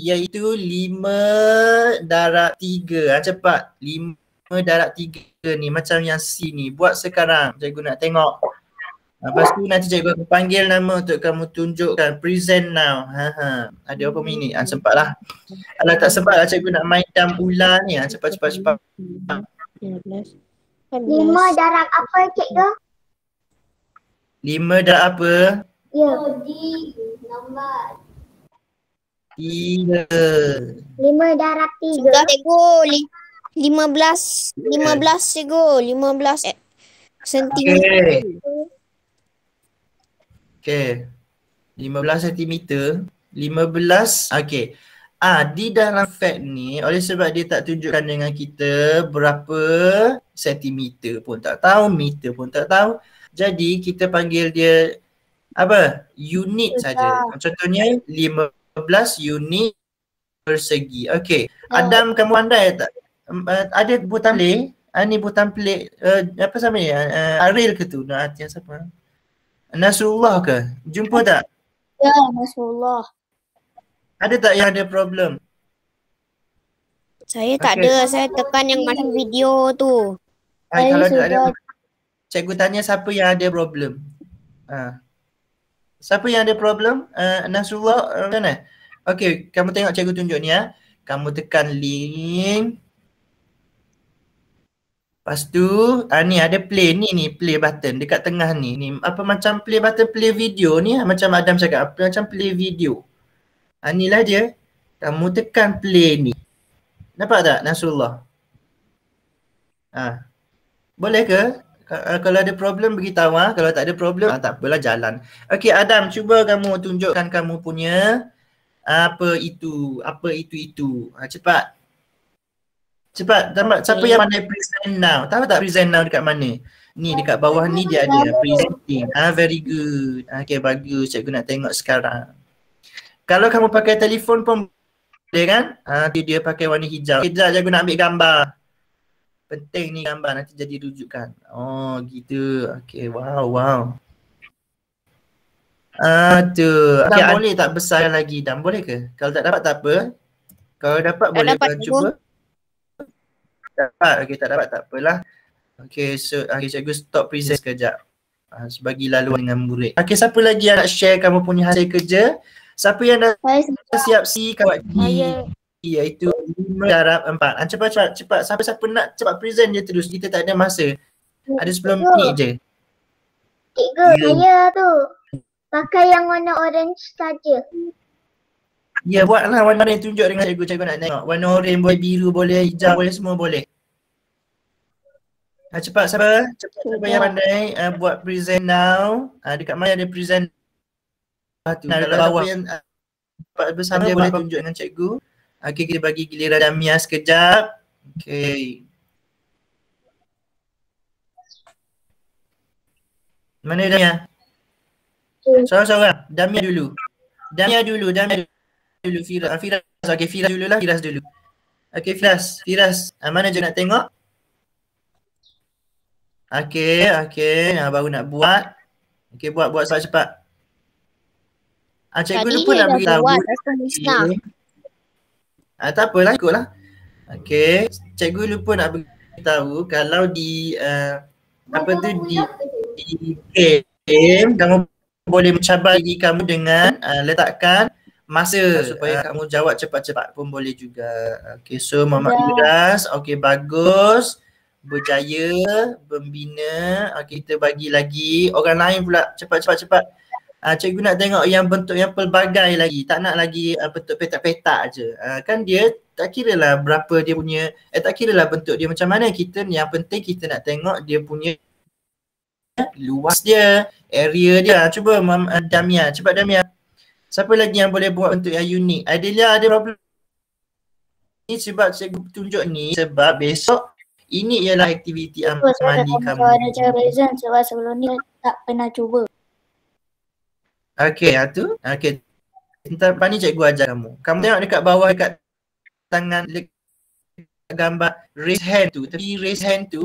iaitu 5 darab 3. Cepat. 5 darab 3 ni macam yang C ni. Buat sekarang. Cikgu nak tengok. Lepas tu nanti cikgu akan panggil nama untuk kamu tunjukkan. Present now. Ada berapa minit? Sempatlah. Kalau tak sempat lah cikgu nak main dam ular ni. Cepat. 5 darab apa cikgu? 5 darab apa? Ya. 3. 5 darab 3. Sudah cikgu. 15 cikgu. 15 sentimeter. Okey. 15 cm. 15. Okey. Di dalam fact ni, oleh sebab dia tak tunjukkan dengan kita berapa sentimeter pun tak tahu, meter pun tak tahu. Jadi kita panggil dia apa? Unit saja. Contohnya 15 unit persegi. Okey. Adam, kamu pandai tak? Ada butang play? Ni butang play apa sama ni? Ariel ke tu? Yang siapa? Nasrullah ke? Jumpa tak? Ya, Rasulullah. Ada tak yang ada problem? Saya tak Okey. ada. Saya tekan yang macam video tu. Saya Kalau tak ada, sudah. cikgu tanya siapa yang ada problem. Siapa yang ada problem? Nasrullah, macam mana? Okey, kamu tengok cikgu tunjuk ni ya. Kamu tekan link. Lepas tu, ni ada play ni play button dekat tengah ni. Ni apa macam play button play video ni, macam Adam cakap, macam play video. Inilah dia. Kamu tekan play ni. Nampak tak Nasrullah? Boleh ke? Kalau ada problem beritahu Kalau tak ada problem tak apalah, jalan. Okey Adam, cuba kamu tunjukkan kamu punya apa itu. Cepat. Siapa yang pandai present now? Tahu tak present now dekat mana? Ni dekat bawah ni dia ada presenting. Very good. Okey, bagus. Cikgu nak tengok sekarang. Kalau kamu pakai telefon pun boleh kan? Dia pakai warna hijau. Kejap cikgu nak ambil gambar. Penting ni gambar, nanti jadi rujukan. Oh gitu. Okey, wow. Tu. Okay, boleh tak besar lagi? Dan boleh ke? Kalau tak dapat tak apa. Kalau dapat Tak boleh dapat, kau cuba. Dapat. Okey, tak dapat tak apalah. Okey, so cikgu stop present sekejap. Sebagi laluan dengan murid. Okey, siapa lagi yang nak share kamu punya hasil kerja? Siapa yang dah siap C kawat D? Iaitu 5 darab 4. Cepat. Siapa nak cepat present je terus. Kita tak ada masa. Ada 10 minit je. Cikgu, saya tu pakai yang warna orange saja. Ya, buatlah warna orange, tunjuk dengan cikgu. Cikgu nak tengok. Warna orange boleh, biru boleh, hijau boleh, semua boleh. Cepat siapa yang pandai buat present now. Dekat mana ada present tu. Kalau bawah yang bersama dia boleh tunjuk dengan cikgu. Okey, kita bagi giliran Damia sekejap. Okey. Mana Damia? Seorang-seorang. Damia dulu. Firas. Okey, Firas dululah. Okey, Firas. Mana je nak tengok? Okey. Baru nak buat. Okey, buat cepat. Cikgu lupa nak beritahu. Tak apalah, ikutlah. Okey, cikgu lupa nak beritahu kalau di game kamu boleh mencabar diri kamu dengan letakkan masa supaya kamu jawab cepat-cepat pun boleh juga. Okey, so Muhammad Firas, okey bagus. Berjaya, membina. Okey, kita bagi lagi orang lain pula cepat. Cikgu nak tengok yang bentuk yang pelbagai lagi. Tak nak lagi bentuk petak-petak je. Kan dia tak kira lah berapa dia punya, tak kira lah bentuk dia macam mana. Yang penting kita nak tengok dia punya luas dia, area dia. Cuba Damia, cepat Damia. Siapa lagi yang boleh buat bentuk yang unik? Adelia ada problem ni sebab cikgu tunjuk ni sebab besok ini ialah aktiviti amali kamu. Ada cara present sebab sebelum ni tak pernah cuba. Okey, tu. Okey. Lepas ni cikgu ajar kamu. Kamu tengok dekat bawah dekat tangan gambar raise hand tu. Tapi raise hand tu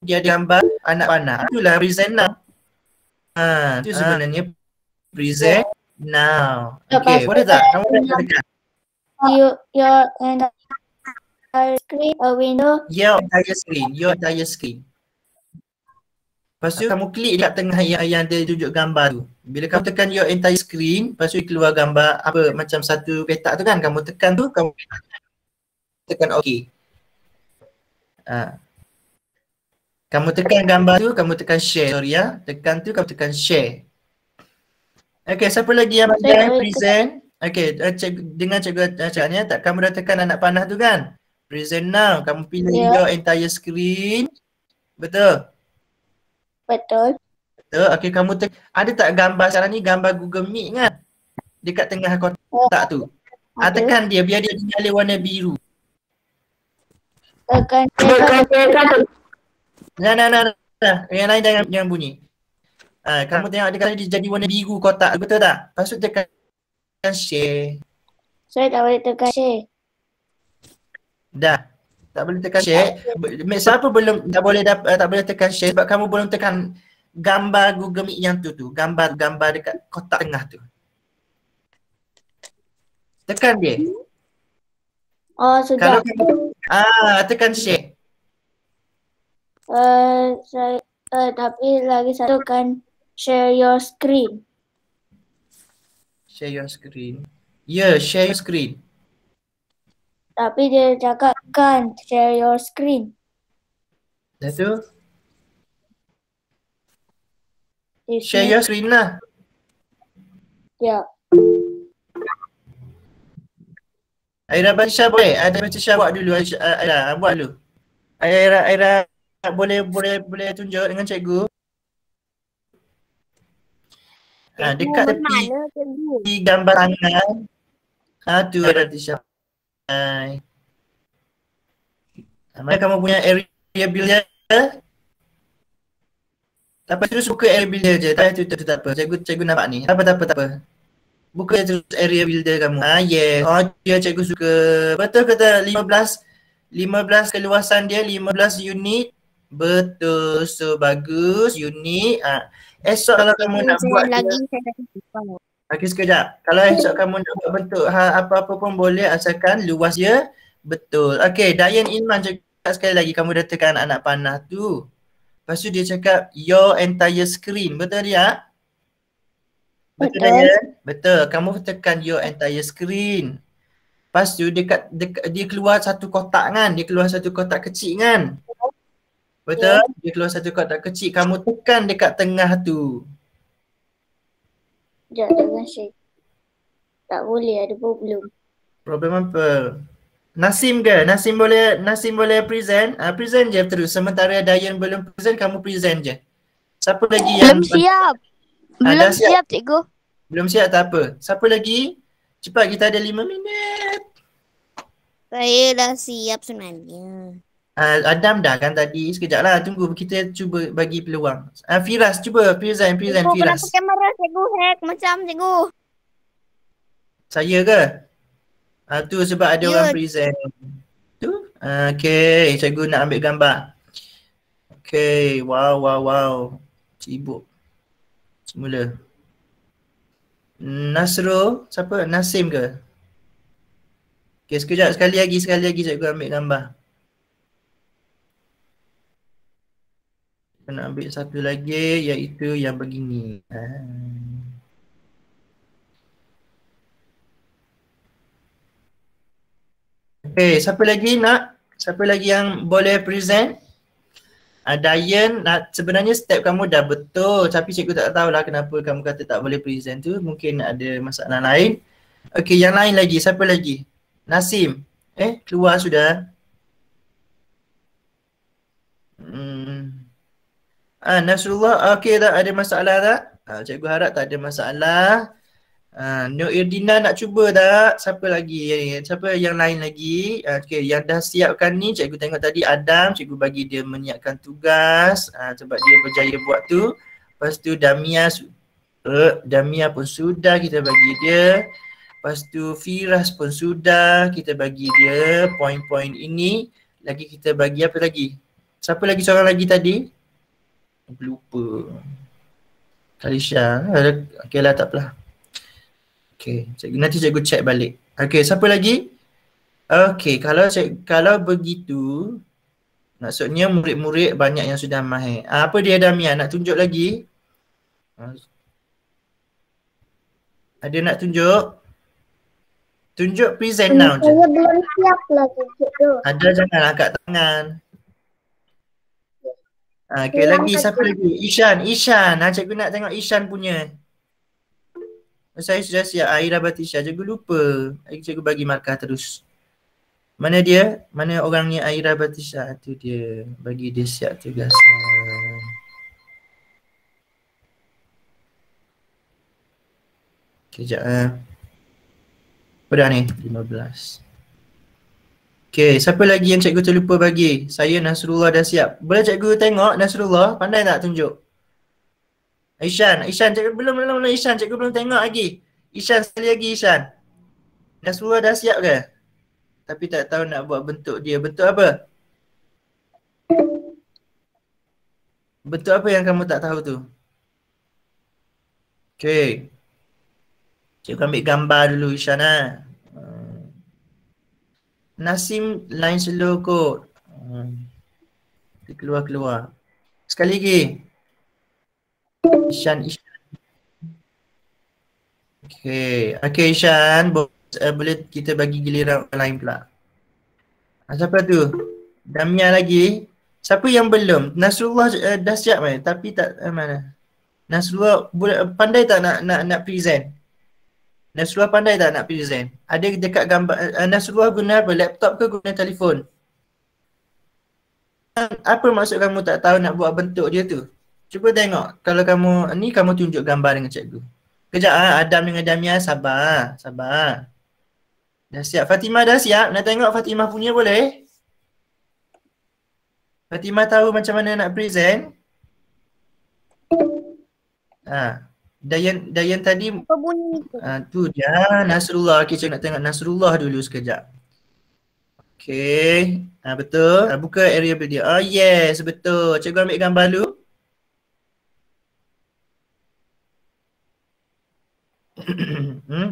dia ada gambar anak panah. Itulah present now. Itu sebenarnya present now. Okey, boleh tak? Kamu boleh tekan. Your entire screen, a window. Your entire screen. Lepas tu kamu klik dekat tengah yang dia tunjuk gambar tu. Bila kamu tekan your entire screen, lepas tu keluar gambar apa macam satu petak tu kan. Kamu tekan tu, kamu tekan OK. Kamu tekan gambar tu, kamu tekan share. Sorry ya. Tekan tu, kamu tekan share. Okay, siapa lagi yang pandai present? Okay, dengan cikgu cakapnya, tak kamu dah tekan anak panah tu kan? Present now. Kamu pilih your entire screen. Betul? Betul. Okay, kamu ada tak gambar sekarang ni, gambar Google Meet kan? Dekat tengah kotak tu. Tekan dia biar dia nyala warna biru. Tekan. Nah. Yang lain jangan bunyi. Kamu tengok dia jadi warna biru kotak, betul tak? Lepas tu tekan share. Saya tak boleh tekan share. Dah. Tak boleh tekan share. Siapa tak boleh tekan share sebab kamu belum tekan gambar Google Meet yang tu. Gambar dekat kotak tengah tu. Tekan dia. Oh, sudah. Kalau kamu tekan share. Tapi lagi satu kan share your screen. Share your screen. Ya, share your screen. Tapi dia cakap kan share your screen. Dah tu, This share your screen lah. Ya. Aira Batisha boleh? Ada Batisha buat dulu. Aira, buat dulu. Aira boleh tunjuk dengan cikgu. Dekat tepi Mana cikgu? gambar tangan. Tu Aira Batisha. Mana kamu punya area builder? Lepas terus buka area builder je. Tak apa. Cikgu nampak ni. Tak apa. Buka terus area builder kamu. Yes. Dia cikgu suka. Betul kata 15 keluasan dia 15 unit. Betul. So bagus. Unit. Esok kalau kamu nak buat lagi dia, saya dah lupa. okey sekejap. Kalau esok kamu nak buat bentuk apa-apa pun boleh asalkan luas dia betul. Okey, Dayan Ilman cakap sekali lagi kamu dah tekan anak panah tu. Lepas tu dia cakap your entire screen. Betul dia? Betul Dayan? Betul. Kamu tekan your entire screen. Lepas tu dekat dia keluar satu kotak kan? Dia keluar satu kotak kecil kan? Betul? Dia keluar satu kotak kecil. Kamu tekan dekat tengah tu. Sekejap dengan share. Tak boleh, ada problem. Problem apa? Nasim ke? Nasim boleh present? Present je terus. Sementara Dayan belum present, kamu present je. Siapa lagi yang siap. dah siap? Cikgu. Belum siap tak apa. Siapa lagi? Cepat, kita ada 5 minit. Saya dah siap sebenarnya. Adam dah kan tadi. Sekejap lah, tunggu kita cuba bagi peluang. Firas, cuba present Cikgu, Firas. kenapa kamera cikgu hack macam cikgu? Saya ke? Tu sebab ada Ya. orang present. Tu? Okay, cikgu nak ambil gambar. Okay, wow. Sibuk. Semula. Nasro, siapa? Nasim ke? Okay, sekejap, sekali lagi cikgu ambil gambar. Kita nak ambil satu lagi iaitu yang begini. Okay, siapa lagi yang boleh present? Dayan, sebenarnya step kamu dah betul tapi cikgu tak tahulah kenapa kamu kata tak boleh present tu. Mungkin ada masalah lain. Okay, yang lain lagi. Siapa lagi? Nasim. Keluar sudah. Nasrullah, okay tak ada masalah tak? Cikgu harap tak ada masalah. Nur Irdina nak cuba tak? Siapa lagi? Siapa yang lain lagi? Okay, yang dah siapkan ni, cikgu tengok tadi Adam, cikgu bagi dia menyiapkan tugas sebab dia berjaya buat tu. Lepas tu Damia pun sudah kita bagi dia. Lepas tu Firas pun sudah kita bagi dia poin-poin ini. Lagi kita bagi apa lagi? Siapa lagi seorang lagi tadi? Lupa. Kalisha. Okay lah, tak apalah. Okay, nanti cikgu check balik. Okay, siapa lagi? Okay, kalau begitu maksudnya murid-murid banyak yang sudah mahir. Apa dia Damia? Nak tunjuk lagi? Ada nak tunjuk? Tunjuk present now je. Saya belum siap lagi cikgu. Ada, jangan angkat tangan. Okay, lagi siapa lagi? Ishan. Cikgu nak tengok Ishan punya. Saya sudah siap. Aira Batisha. Cikgu lupa. Cikgu bagi markah terus. Mana dia? Mana orangnya Aira Batisha? Tu dia. Bagi dia siap tugasan. Kejap. Dah ni 15. Okay, siapa lagi yang cikgu terlupa bagi? Saya Nasrullah dah siap. Boleh cikgu tengok Nasrullah? Pandai tak tunjuk? Ishan, cikgu belum Ishan, cikgu belum tengok lagi. Ishan, sekali lagi Ishan. Nasrullah dah siap ke? Tapi tak tahu nak buat bentuk dia. Bentuk apa? Bentuk apa yang kamu tak tahu tu? Okay. Cikgu ambil gambar dulu Ishan lah. Nasim line slow kot. Dia keluar. Sekali lagi. Ishan. Okay Ishan, boleh kita bagi giliran orang lain pula. Siapa tu? Damia lagi. Siapa yang belum? Nasrullah dah siap tapi tak mana? Nasrullah pandai tak nak present? Nasrullah pandai tak nak present? Ada dekat gambar Nasrullah guna apa? Laptop ke guna telefon? Apa maksud kamu tak tahu nak buat bentuk dia tu? Cuba tengok. Kalau kamu ni kamu tunjuk gambar dengan cikgu. Kejap Adam dengan Damia sabar. Dah siap. Fatimah dah siap? Nak tengok Fatimah punya boleh? Fatimah tahu macam mana nak present? Dayan tadi Apa bunyi tu? tu dia Nasrullah. Okay, cikgu nak tengok Nasrullah dulu sekejap. Okay, betul. Buka area video. Oh yes, betul. Cikgu ambil gambar dulu.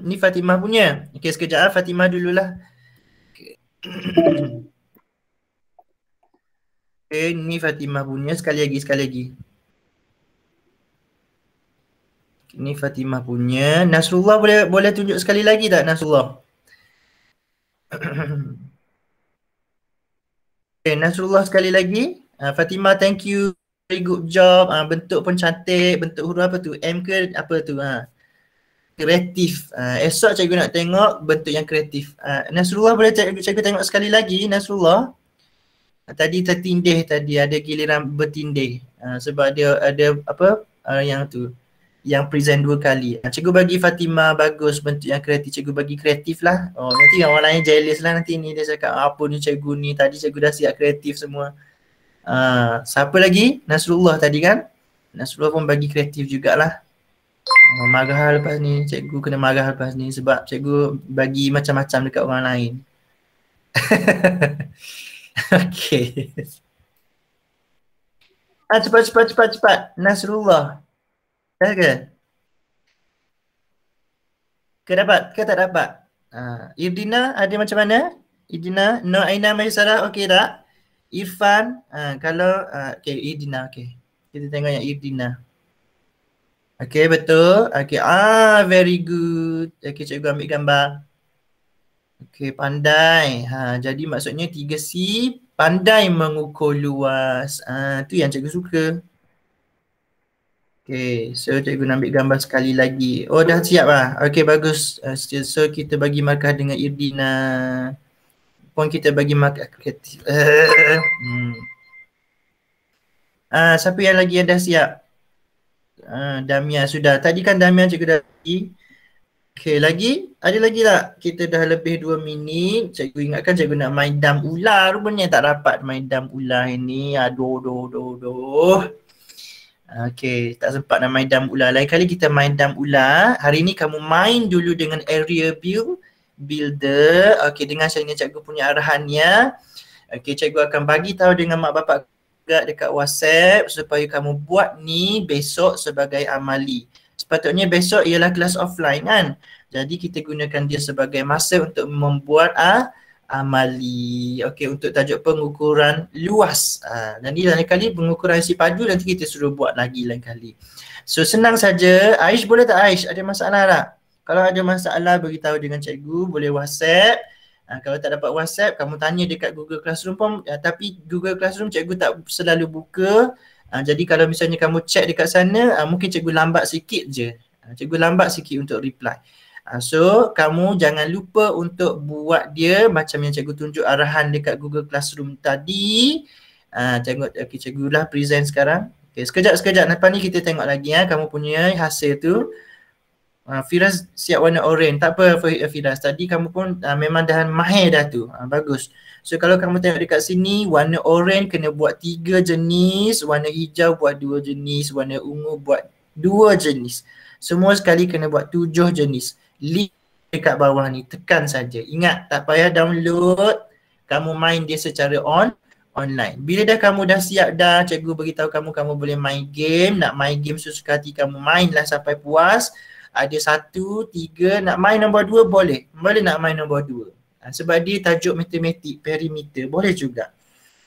Ni Fatimah punya. Okay, sekejap Fatimah dululah. Okay, ni Fatimah punya. Sekali lagi. Ni Fatimah punya. Nasrullah boleh tunjuk sekali lagi tak Nasrullah? Okay, Nasrullah sekali lagi. Fatimah, thank you. Very good job. Bentuk pun cantik. Bentuk huruf apa tu? M ke apa tu? Kreatif. Esok cikgu nak tengok bentuk yang kreatif. Nasrullah boleh cikgu tengok sekali lagi Nasrullah. Tadi tertindih tadi, ada giliran bertindih. Sebab dia ada apa yang tu. Yang present 2 kali. Cikgu bagi Fatimah bagus bentuk yang kreatif. Cikgu bagi kreatif lah. Oh, nanti orang lain jealous lah nanti ni. Dia cakap apa ni cikgu ni. Tadi cikgu dah siap kreatif semua. Siapa lagi? Nasrullah tadi kan? Nasrullah pun bagi kreatif jugalah. Marah lepas ni. Cikgu kena marah lepas ni sebab cikgu bagi macam-macam dekat orang lain. Okay. Cepat. Nasrullah. Dah ke? Dapat ke tak dapat? Irdina ada macam mana? Irdina, No Aina Mahisara okey tak? Irfan, kalau okey Irdina okey. Kita tengok yang Irdina. Okey betul. Okey very good. Okey cikgu ambil gambar. Okey pandai. Jadi maksudnya 3C pandai mengukur luas. Tu yang cikgu suka. Okay, so cikgu nak ambil gambar sekali lagi. Oh dah siap lah. Okay bagus. So kita bagi markah dengan Irdina. Pun kita bagi markah kreatif. Siapa yang lagi yang dah siap? Damia sudah. Tadi kan Damia cikgu dah bagi. Okay lagi? Ada lagi tak? Kita dah lebih 2 minit. Cikgu ingatkan cikgu nak main dam ular. Rupanya tak dapat main dam ular ini. Aduh. Okay, tak sempat nak main dam ular. Lain kali kita main dam ular. Hari ni kamu main dulu dengan area builder. Okay, dengan saya ni cikgu punya arahannya. Okay, cikgu akan bagi tahu dengan mak bapak dekat WhatsApp supaya kamu buat ni besok sebagai amali. Sepatutnya besok ialah kelas offline kan. Jadi kita gunakan dia sebagai masa untuk membuat amali. Okey, untuk tajuk pengukuran luas. Dan ni lain kali pengukuran isi padu nanti kita suruh buat lagi lain kali. So senang saja. Aish boleh tak Aish? Ada masalah tak? Kalau ada masalah beritahu dengan cikgu, boleh WhatsApp. Kalau tak dapat WhatsApp, kamu tanya dekat Google Classroom pun. Tapi Google Classroom cikgu tak selalu buka. Jadi kalau misalnya kamu check dekat sana, mungkin cikgu lambat sikit je. Cikgu lambat sikit untuk reply. So kamu jangan lupa untuk buat dia macam yang cikgu tunjuk arahan dekat Google Classroom tadi. Cikgu lah present sekarang. Okay, sekejap. Lepas ni kita tengok lagi kamu punya hasil tu. Firas siap warna oren. Tak apa Firas. Tadi kamu pun memang dah mahir dah tu. Bagus. So kalau kamu tengok dekat sini, warna oren kena buat 3 jenis. Warna hijau buat 2 jenis. Warna ungu buat 2 jenis. Semua sekali kena buat 7 jenis. Link dekat bawah ni, tekan saja. Ingat, tak payah download. Kamu main dia secara online. Bila kamu dah siap dah, cikgu beritahu kamu boleh main game. Nak main game sesuka hati kamu, mainlah sampai puas. Ada 1, 3, nak main nombor 2 boleh. Boleh nak main nombor 2. Sebab dia tajuk matematik, perimeter, boleh juga.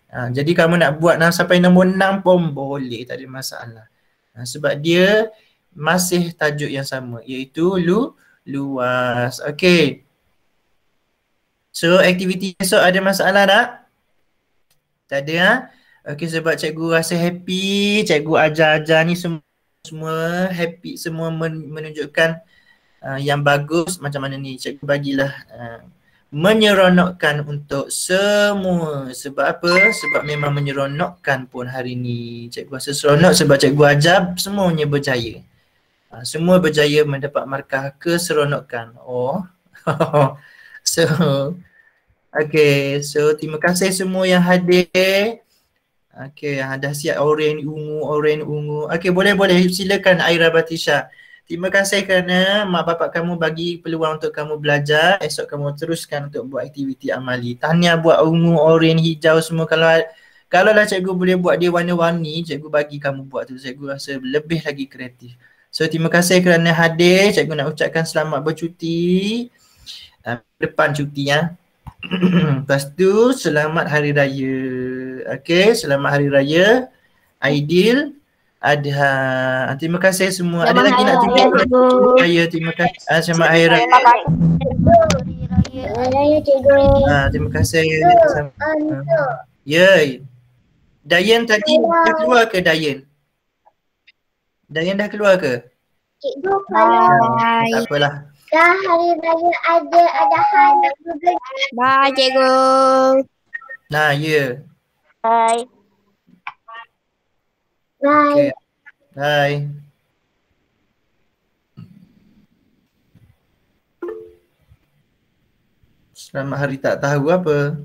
Jadi kamu nak buat sampai nombor 6 pun boleh, tak ada masalah. Sebab dia masih tajuk yang sama, iaitu luas. Okay. So aktiviti esok ada masalah tak? Tak ada ha? Okay, sebab cikgu rasa happy, cikgu ajar-ajar ni semua happy, semua menunjukkan yang bagus macam mana ni. Cikgu bagilah menyeronokkan untuk semua. Sebab apa? Sebab memang menyeronokkan pun hari ni. Cikgu rasa seronok sebab cikgu ajar semuanya berjaya. Semua berjaya mendapat markah keseronokan. Oh. So, okay. So, terima kasih semua yang hadir. Okay, dah siap oren ungu. Okay, boleh. Silakan Aira Batisha. Terima kasih kerana mak bapak kamu bagi peluang untuk kamu belajar. Esok kamu teruskan untuk buat aktiviti amali. Tahniah buat ungu, oren, hijau semua. Kalau lah cikgu boleh buat dia warna-warni, cikgu bagi kamu buat tu. Cikgu rasa lebih lagi kreatif. So, terima kasih kerana hadir. Cikgu nak ucapkan selamat bercuti. Depan cuti ya. Lepas tu selamat hari raya. Okay, selamat hari raya Aidil Adha. Terima kasih semua. Ada lagi nak tunjuk raya? Terima kasih. Selamat hari raya. Raya cikgu. Terima kasih. Ya. Dayan tadi dah keluar ke Dayan? Dayan dah keluar ke? Cikgu kalau Tak apalah. dah hari raya ada hal nak juga. Bye cikgu. Nah, ya. Bye. Bye. Okay. Bye. Selamat hari tak tahu apa.